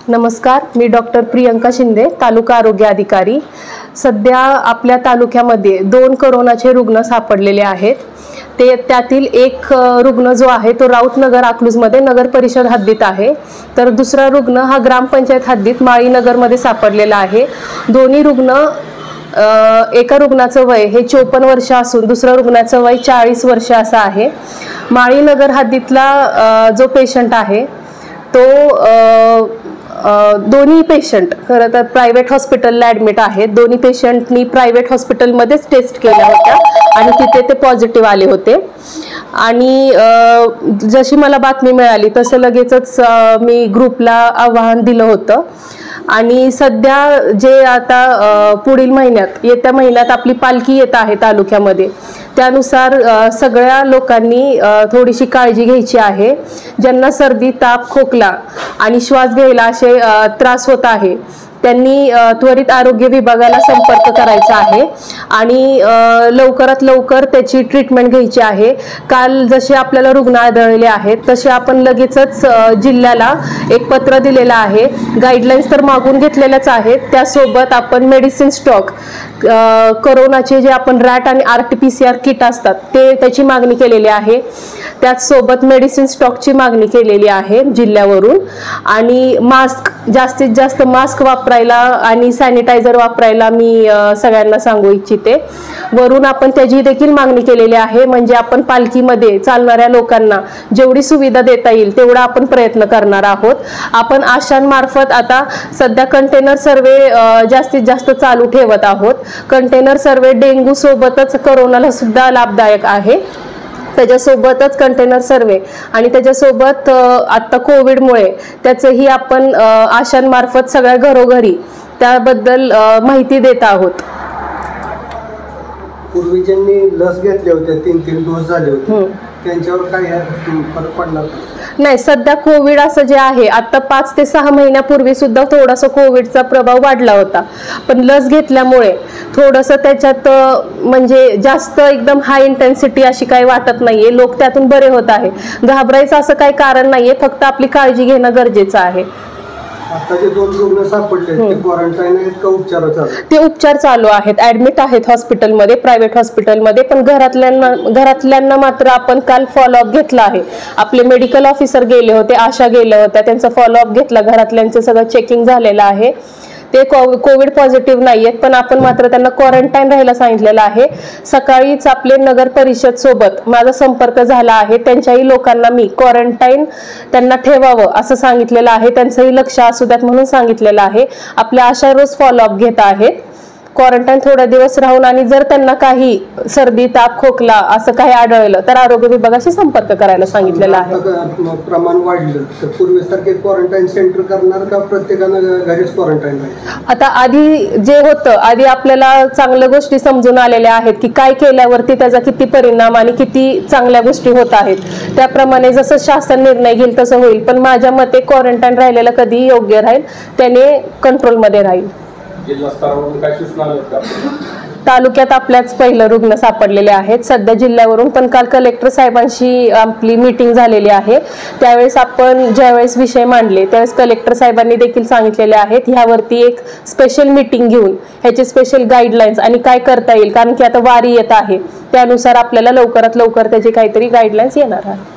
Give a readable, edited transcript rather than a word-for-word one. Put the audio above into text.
नमस्कार, मी डॉक्टर प्रियंका शिंदे, तालुका आरोग्य अधिकारी। सध्या आपल्या तालुक्यामध्ये 2 कोरोनाचे रुग्ण सापडलेले आहेत। त्यातील एक रुग्ण जो आहे तो राऊतनगर अकलूजमध्ये नगर परिषद हद्दीत आहे, तर दुसरा रुग्ण हा ग्रामपंचायत हद्दीत माळीनगरमध्ये सापडलेला आहे। दोन्ही रुग्ण एका रुग्णाचं वय हे 54 वर्ष असून दुसऱ्या रुग्णाचं वय 40 वर्ष असं आहे। माळीनगर हद्दीतला जो पेशंट आहे तो दोन्ही पेशंट खरं तर प्रायव्हेट हॉस्पिटलला ॲडमिट आहेत। दोन्ही पेशंटनी प्रायव्हेट हॉस्पिटलमध्येच टेस्ट केल्या होत्या आणि तिथे ते पॉझिटिव्ह आले होते। आणि जशी मला बातमी मिळाली तसं लगेचच मी ग्रुपला आवाहन दिलं होतं। आणि सध्या जे आता पुढील महिन्यात येत्या महिन्यात आपली पालखी येत आहे तालुक्यामध्ये, त्यानुसार सगळ्या लोकांनी थोडीशी काळजी घ्यायची आहे। ज्यांना सर्दी, ताप, खोकला आणि श्वास घ्यायला असे त्रास होत आहे त्यांनी त्वरित आरोग्य विभागाला संपर्क करायचा आहे आणि लवकरात लवकर त्याची ट्रीटमेंट घ्यायची आहे। काल जसे आपल्याला रुग्ण आढळले आहेत तसे आपण लगेचच जिल्ह्याला एक पत्र दिलेलं आहे। गाईडलाईन्स तर मागून घेतलेल्याच आहेत, त्यासोबत आपण मेडिसिन स्टॉक कोरोनाचे जे आपण रॅट आणि RT-PCR किट असतात त्याची मागणी केलेली आहे। त्याचसोबत मेडिसिन स्टॉकची मागणी केलेली आहे जिल्ह्यावरून। आणि मास्क, जास्तीत जास्त मास्क वापरायला आणि सॅनिटायझर वापरायला मी सगळ्यांना सांगू इच्छिते। वरून आपण त्याची देखील मागणी केलेली आहे, म्हणजे आपण पालखीमध्ये चालणाऱ्या लोकांना जेवढी सुविधा देता येईल तेवढा आपण प्रयत्न करणार आहोत। आपण आशांमार्फत आता सध्या कंटेनर सर्वे जास्तीत जास्त चालू ठेवत आहोत। कंटेनर सर्वे डेंग्यू सोबतच कोरोनाला सुद्धा लाभदायक आहे, त्याच्यासोबतच कंटेनर सर्वे आणि त्याच्यासोबत आता कोविडमुळे त्याचंही आपण आशांमार्फत सगळ्या घरोघरी त्याबद्दल माहिती देत आहोत। पूर्वी ज्यांनी लस घेतल्या होत्या 3-3 डोस झाले होते त्यांच्यावर काय फरक पडला नाही? सध्या कोविड असं जे आहे आता 5 ते 6 महिन्यापूर्वी सुद्धा थोडासा कोविडचा प्रभाव वाढला होता, पण लस घेतल्यामुळे थोडंसं त्याच्यात म्हणजे जास्त एकदम हाय इंटेन्सिटी अशी काही वाटत नाहीये। लोक त्यातून बरे होत आहे। घाबरायचं असं काही कारण नाहीये, फक्त आपली काळजी घेणं गरजेचं आहे। आता जे 2 रुग्ण सापडले ते क्वारंटाईन आहेत का उपचार चालू? ते उपचार चालू आहेत, ॲडमिट आहेत हॉस्पिटलमध्ये, प्रायव्हेट हॉस्पिटलमध्ये। पण घरातल्यांना मात्र आपण काल फॉलोअप घेतला आहे। आपले मेडिकल ऑफिसर गेले होते, आशा गेल्या होत्या, त्यांचा फॉलोअप घेतला, घरातल्यांचं सगळं चेकिंग झालेलं आहे। ते कोविड पॉझिटिव्ह नाही आहेत, पण आपण मात्र त्यांना क्वारंटाईन राहायला सांगितलेलं आहे। सकाळीच आपले नगर परिषद सोबत माझा संपर्क झाला आहे, त्यांच्याही लोकांना मी क्वारंटाईन त्यांना ठेवावं असं सांगितलेलं आहे, त्यांचंही लक्ष असू द्यात म्हणून सांगितलेलं आहे। आपल्या आशा रोज फॉलोअप घेत आहेत क्वारंटाईन थोड्या दिवस राहून, आणि जर त्यांना काही सर्दी, ताप, खोकला असं काही आढळलं तर आरोग्य विभागाशी संपर्क करायला सांगितलेलं आहे। प्रमाण वाढलं तर पूर्वीसारखे क्वारंटाईन सेंटर करणार का प्रत्येकानं घरीच क्वारंटाईन राहायचं? आता आधी जे होतं, आधी आपल्याला चांगल्या गोष्टी समजून आलेल्या आहेत की काय केल्यावरती त्याचा किती परिणाम आणि किती चांगल्या गोष्टी होत आहेत, त्याप्रमाणे जसं शासन निर्णय घेईल तसं होईल। पण माझ्या मते क्वारंटाईन राहिलेलं कधीही योग्य राहील, त्याने कंट्रोलमध्ये राहील। जिल्हा स्तरावरून काय सूचना आहेत? तालुक्यात आपल्याच पहिलं रुग्ण सापडलेले आहेत सध्या जिल्ह्यावरून, पण काल कलेक्टर साहेबांशी आपली मीटिंग झालेली आहे। त्यावेळेस आपण ज्यावेळेस विषय मांडले त्यावेळेस कलेक्टर साहेबांनी देखील सांगितलेले आहेत ह्यावरती एक स्पेशल मीटिंग घेऊन ह्याचे स्पेशल गाईडलाईन्स आणि काय करता येईल, कारण की आता वारी येत आहे, त्यानुसार आपल्याला लवकरात लवकर त्याची काहीतरी गाईडलाईन्स येणार आहे।